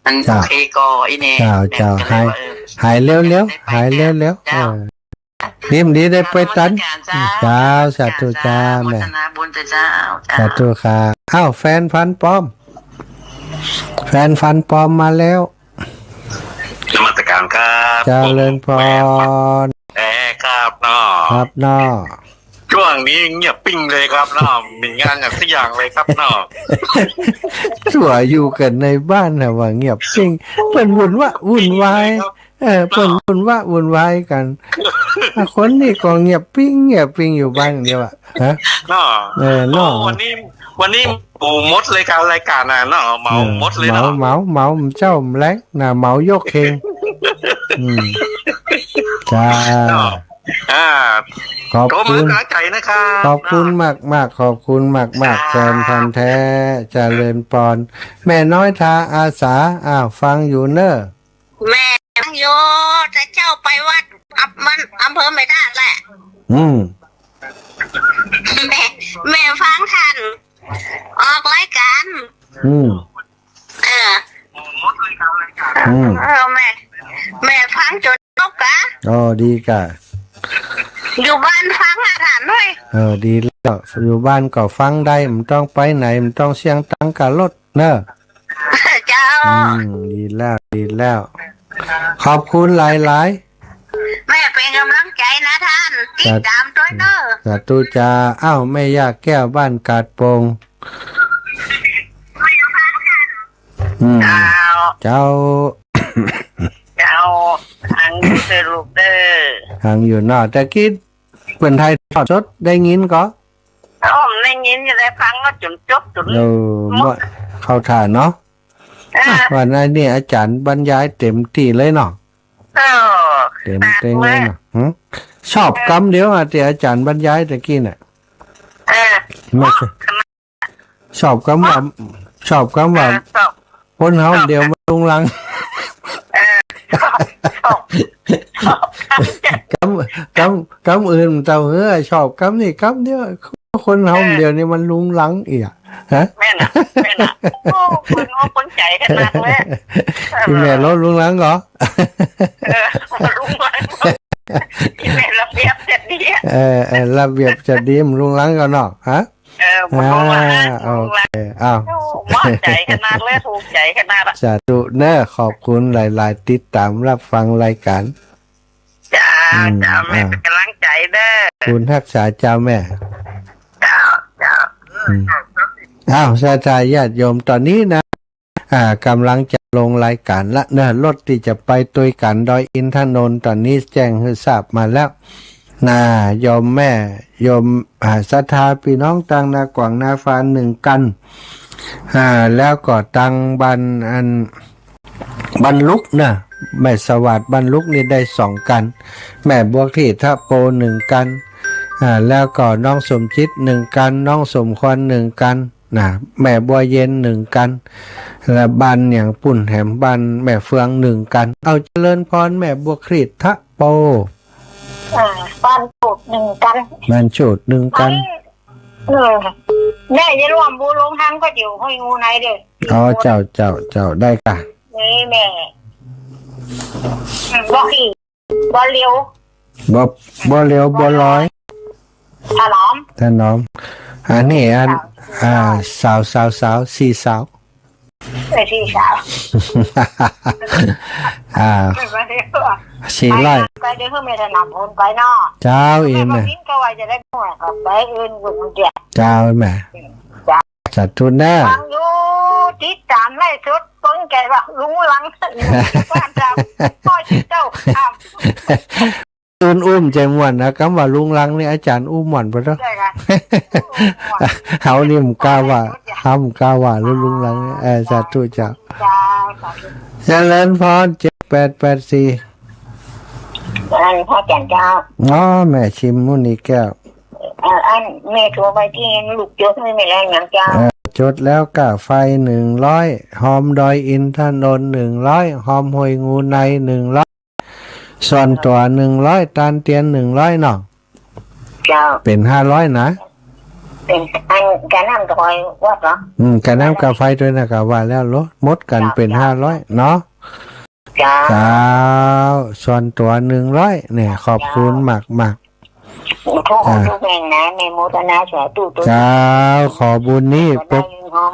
มันโอเคก็อีเน่ เจ้าหายเร็วๆหายเร็วๆนิ่มดีได้ไปตันเจ้าสาธุจ้าแม่ โมทนาบุญเจ้า สาธุค่ะอ้าวแฟนฟันปลอม แฟนฟันปลอมมาแล้ว นมัสการครับ เจริญพร ครับเนาะ ครับน้อ ช่วงนี้เงียบปิ้งเลยครับเนาะมีงานอย่างสักอย่างเลยครับเนาะ สัวอยู่กันในบ้านนะว่าเงียบจริงเปิ่นวุ่นวายเปิ่นวุ่นวายกันคนนี่ก็เงียบปิ้งอยู่บ้านเดียวอะฮะ เนาะ เนาะ วันนี้ปูมดเลยการรายการนะเนาะเมามดเลยเนาะ เมาเจ้าแรงนะเมายกเคงจ้า เนาะขอบ โตมื คุ อ ณ กลางใจนะครับ ขอบคุณมากขอบคุณมากแฟนพันธ์แท้เจริญปอนแม่น้อยทาอาสาฟังอยู่เนอะ แม่ตั้งโยจะเจ้าไปวัดอำเภอไม่ได้แหละ แม่ฟังทันออกรายการแม่ฟังจนจบกะ อ๋อดีกะ อยู่บ้านฟังอาถรรพ์ด้วย ดีแล้วอยู่บ้านก็ฟังได้มันต้องไปไหนมันต้องเสียงตังกับรถเนอะ เจ้า ดีแล้ว ขอบคุณหลาย แม่เป็นกำลังใจนะท่านติดตามด้วยเนอะ สาธุจ้าไม่ยากแก้วบ้านกาดโปงเจ้า อังสรุปเด้อ ทางอยู่นอกแต่คิดเป็นไทยทอดสดได้ยินก็ อ้อมในยินจะได้ฟังก็จนจบจน เข้าท่าเนาะวันนี้นี่อาจารย์บรรยายเต็มที่เลยเนาะเต็มเลยเนาะชอบคำเดียวที่อาจารย์บรรยายตะกี้น่ะไม่ใช่ชอบคำว่าคนเฮาเดียวมาลุงลังคำอื่นเต่าชอบคำนี่คำเดียวคนเฮาเดียวนี่มันลุงลังอีกฮะแม่น่ะคนใจขนาดเลย ที่แม่รถลุงลังเหรอลุงลังที่แม่ระเบียบจะดีระเบียบจะดีมลุงลังก็เนาะฮะโอเคมั่นใจขนาดเลยถูกใจขนาดสาธุเนอะขอบคุณหลายๆติดตามรับฟังรายการจ้าแม่เป็นกำลังใจเด้อคุณทักษาเจ้าแม่ศรัทธาญาติโยมตอนนี้นะกำลังจะลงรายการละนะรถที่จะไปตุยกันดอยอินทนนท์ตอนนี้แจ้งให้ทราบมาแล้วโยมแม่โยมศรัทธาพี่น้องตังนากว่างนาฟานหนึ่งกันแล้วก็ตังบรรลุกนะแม่สวัสดิ์บรรลุกนี่ได้2 กันแม่บวกที่ทะโป1 กันแล้วก็น้องสมจิต1 กันน้องสมควร1 กันแม่บัวเย็น1 กันและบันอย่างปุ่นแหมบันแม่เฟือง1 กันเอาเจริญพรแม่บัวครีดทะโปบ้านโฉด1 กันบ้านโฉด1 กันแม่จะรวมบูลงทันก็อยู่ห้อยงูไหนเด้อเจ้าได้ค่ะนี่แม่บ่ขี่บ่เลี้ยวบ่เลี้ยวบ่ร้อยถนอมอันนี้สาว4 สาว4 สาว400ไปเดี๋ยวเพิ่งไม่ถนอมคนไปเนาะเจ้าอินเนี่ยก็ว่าจะได้หน่วยกับไปอื่นกุ่นเดียวเจ้าแม่สัตว์ทุนแน่ฟังอยู่ติดตามไล่สุดต้นแก่ว่าลุงลังบ้านเราพ่อเจ้าอุ้มใจม่วนนะคำว่าลุงลังนี่อาจารย์อุ้มม่วนปะเนาะเฮานี่มกล้าว่าลุงลังสาธุเจ้าเจริญพร7884พ่อแก่นเจ้าแม่ชิมมุนีแก้วอันแม่โทรไปที่ลูกยกไม่แรงอย่างเจ้า จดแล้วกะไฟ100หอมดอยอินทนนท์100หอมห้วยงูใน100ส่วนตัว100ตานเตียน100เนาะ เจ้า เป็น500นะ เป็นอันการนำกับคอยวัดเหรอ กะน้ำกะไฟด้วยนะกะว่าแล้วลดหมดกันเป็น500เนาะ เจ้า เจ้าส่วนตัว100เนี่ยขอบคุณมาก ทุกคนทุกแห่งนะในโมทนาสาธุตัว ๆเจ้าขอบุญนี้ป ได้ ก ห้อง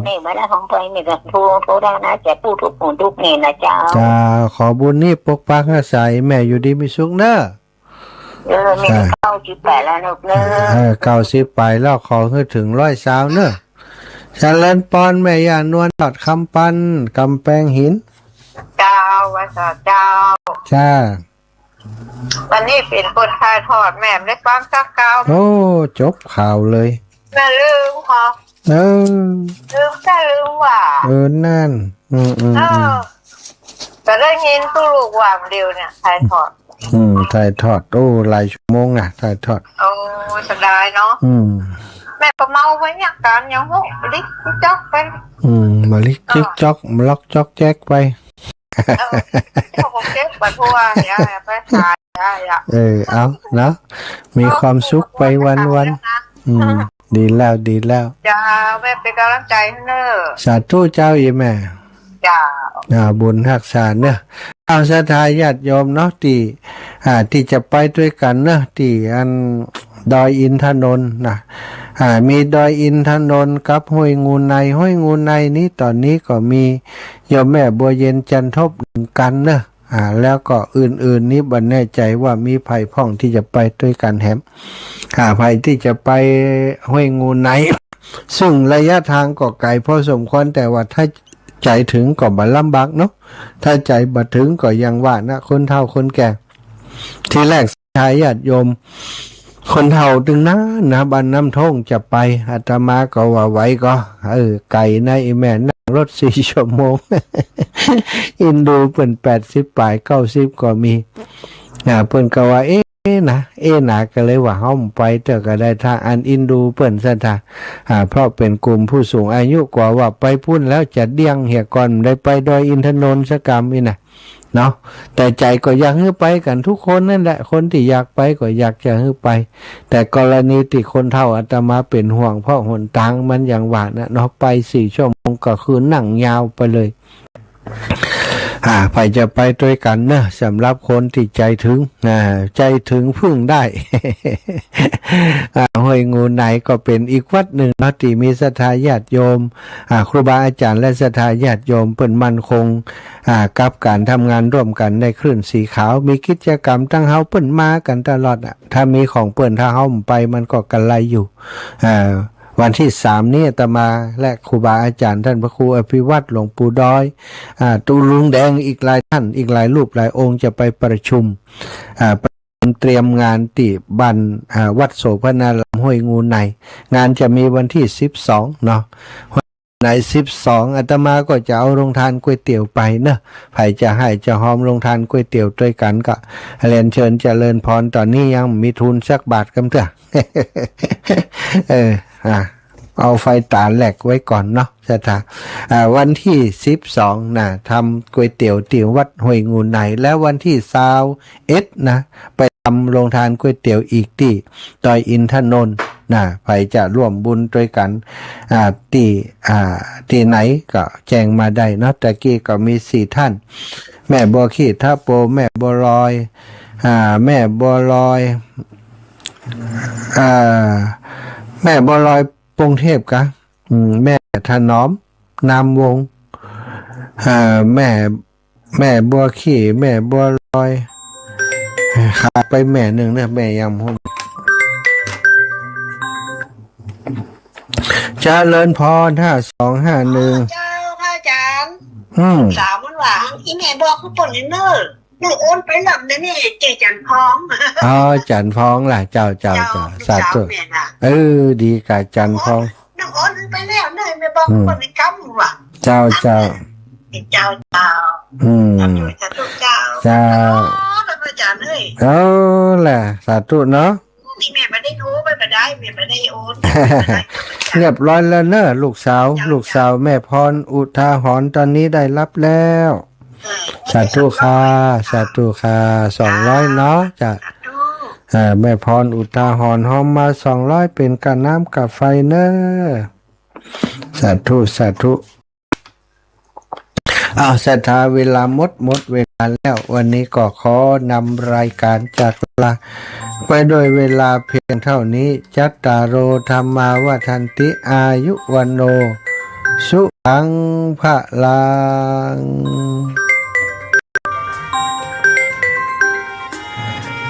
นี่มาได้ห้องไปนี่ก็ทุกได้นะจะพูดทุกคนทุกนี่นะเจ้า เจ้าขอบุญนี้ปกปักรักษาให้แม่อยู่ดีมีสุขเนอะ มีเข้าจิตแปดแล้วนุกเนอะ 90ไปแล้วขอให้ถึง100เนอะเจริญปอนแม่ย่านวลตอดคำปันกำแพงหิน เจ้าวาสาเจ้า จ้า วันนี้เป็นคนทายทอดแม่ได้ฟังสักเก้า โอ้จบข่าวเลย แม่ลืมพอ เออ ลืมแต่ลืมว่า นั่นแต่ได้ยินตู้ลูกวางเดียวเนี่ยทายทอด ถ่ายทอดโอ้หลายชั่วโมงนะถ่ายทอด โอ้สบายเนาะแม่ก็เมาไว้เนี่ยการยังหกลิกจ๊อกไป มาลิกจิ๊กจ๊อกมาล็อกจ๊อกแจ๊กไป เขาคงเก็บไปทั่วอย่าไปขายอย่า เอาเนาะมีความสุขไปวันดีแล้วดีแล้ว จ้าแม่เป็นกำลังใจให้เนอะ สาธุเจ้าอีแม่ จ้า บุญรักษาเนอะเอาศรัทธาญาติโยมเนาะที่จะไปด้วยกันเนอะที่อันดอยอินทนนท์นะมีดอยอินทนนท์กับห้วยงูในนี้ตอนนี้ก็มีโยมแม่บัวเย็นจันทบกันเนอะแล้วก็อื่นๆนี้บันแน่ใจว่ามีไผ่พ่องที่จะไปด้วยกันแฮมไผ่ที่จะไปห้วยงูในซึ่งระยะทางก็ไกลพอสมควรแต่ว่าถ้าใจถึงก็บ่ลำบากเนาะถ้าใจบ่ถึงก็ยังว่านะคนเฒ่าคนแก่ทีแรกชายญาติโยมคนเฒ่าตึงนะบ้านน้ำท่งจะไปอาตมาก็ว่าไว้ก็ไก่นะอีแม่นั่งรถ4 ชั่วโมง อินดูเปิ่น80ปลาย90ก็มีเปิ่นก็ว่านะก็เลยว่าเฮาไปเถอะก็ได้ถ้าอันอินดูเปิ่นซะท่าเพราะเป็นกลุ่มผู้สูงอายุกว่าว่าไปพุ่นแล้วจะเดี้ยงเหียก่อนได้ไปดอยอินทนนท์สกรรมนี่นะเนาะแต่ใจก็อยากให้ไปกันทุกคนนั่นแหละคนที่อยากไปก็อยากจะให้ไปแต่กรณีที่คนเฒ่าอาตมาเป็นห่วงเพราะหนทางมันอย่างว่านะเนาะไป4 ชั่วโมงก็คือนั่งยาวไปเลยไปจะไปด้วยกันเนอะสำหรับคนที่ใจถึงพึ่งได้ ห้วยงูในก็เป็นอีกวัดหนึ่งเนาะที่มีศรัทธาญาติโยมครูบาอาจารย์และศรัทธาญาติโยมเปิ่นมั่นคงกับการทำงานร่วมกันในคลื่นสีขาวมีกิจกรรมตั้งเฮาเปิ่นมากันตลอดถ้ามีของเปิ่นถ้าเฮาไปมันก็กันไรอยู่วันที่3นี้อาตมาและครูบาอาจารย์ท่านพระครูอภิวัตรหลวงปู่ดอยตูลุงแดงอีกหลายท่านอีกหลายรูปหลายองค์จะไปประชุมเตรียมงานที่บ้านวัดโสภณารามห้วยงูในงานจะมีวันที่12เนาะใน12อาตมาก็จะเอาโรงทานก๋วยเตี๋ยวไปเนอะใครจะให้จะหอมโรงทานก๋วยเตี๋ยวด้วยกันก็เรียนเชิญเจริญพรตอนนี้ยังมีทุนสักบาทกำเถอะ เอาไฟตาแหลกไว้ก่อนเนาะสถาวันที่12นะทำก๋วยเตี๋ยววัดห้วยงูในแล้ววันที่21นะไปทำโรงทานก๋วยเตี๋ยวอีกที่ดอยอินทนนท์นะไปจะร่วมบุญด้วยกันที่ไหนก็แจ้งมาได้เนาะตะกี้ก็มี4 ท่านแม่บัวขี้ท่าโปแม่บัวลอยแม่บัวลอยแม่บัวลอยปงเทพกะแม่ถนอมนามวงแม่บัวขี้แม่บัวลอยขาดไปแม่หนึ่งเนี่ยแม่ยำหุ่นเจริญพร5251เจ้าพระอาจารย์สาวมันหวานอีแม่บอกเขาป่นเนอร์หนูโอนไปหลับนะนี่เจจันพ้องจันพ้องล่ะเจ้าสาธุดีกะจันพ้องหนูโอนไปแล้วเนยแม่บอกคนในกำว่ะเจ้าสาธุเจ้าพระอาจารย์เอ้ยแหละสาธุเนาะนี่แม่ไม่ได้รู้ไป ก็ได้เมียไปได้โอน เรียบร้อยแล้วเนอะลูกสาวแม่พรอุทาหรณ์ตอนนี้ได้รับแล้วสาธุค่ะ200เนาะจ้ะแม่พรอุทาหรณ์ห้องมา200เป็นกะน้ำกับไฟเนอะสาธุศรัทธาเวลาหมดเวลาแล้ววันนี้ก็ขอนำรายการจากลาไปโดยเวลาเพียงเท่านี้จัตตารโอธรรมาวัฏันติอายุวันโนสุขังภะลัง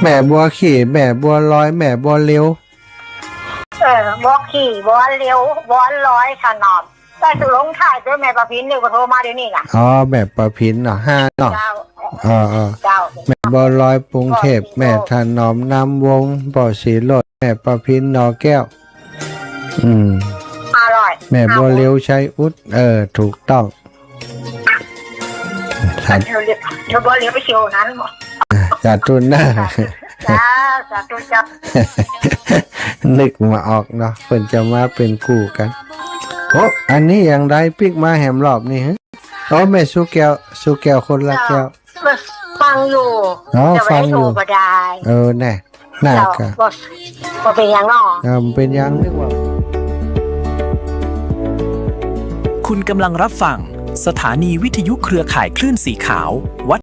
แม่บัวขี่แม่บัวลอยแม่บัวเลี้ยว บอกขี่บอกเลี้ยวบอกร้อยขนมแต่สุลงถ่ายด้วยแม่ประพินนี่ก็โทรมาเดี๋ยวนี้ไงแม่ประพินเนาะ5เนาะเจ้าแม่บัวลอยปรุงเทพแม่ถนอมนำวงบ่อสีโลดแม่ประพินนอแก้วอร่อยแม่บัวเลี้ยวใช้อุดถูกต้องเดี๋ยวบัวเลี้ยวไปเชียวนั้นหมดสาธุนะสาธุจ้านึกมาออกเนาะเพิ่นจะมาเป็นคู่กันโอ้อันนี้อย่างไรปิกมาแหมรอบนี่ฮะแม่สู้แก้วคนละแก้วฟังอยู่ฟังอยู่ก็ได้แน่น่าก็เป็นยังเนาะเป็นยังนึกว่าคุณกำลังรับฟังสถานีวิทยุเครือข่ายคลื่นสีขาววัด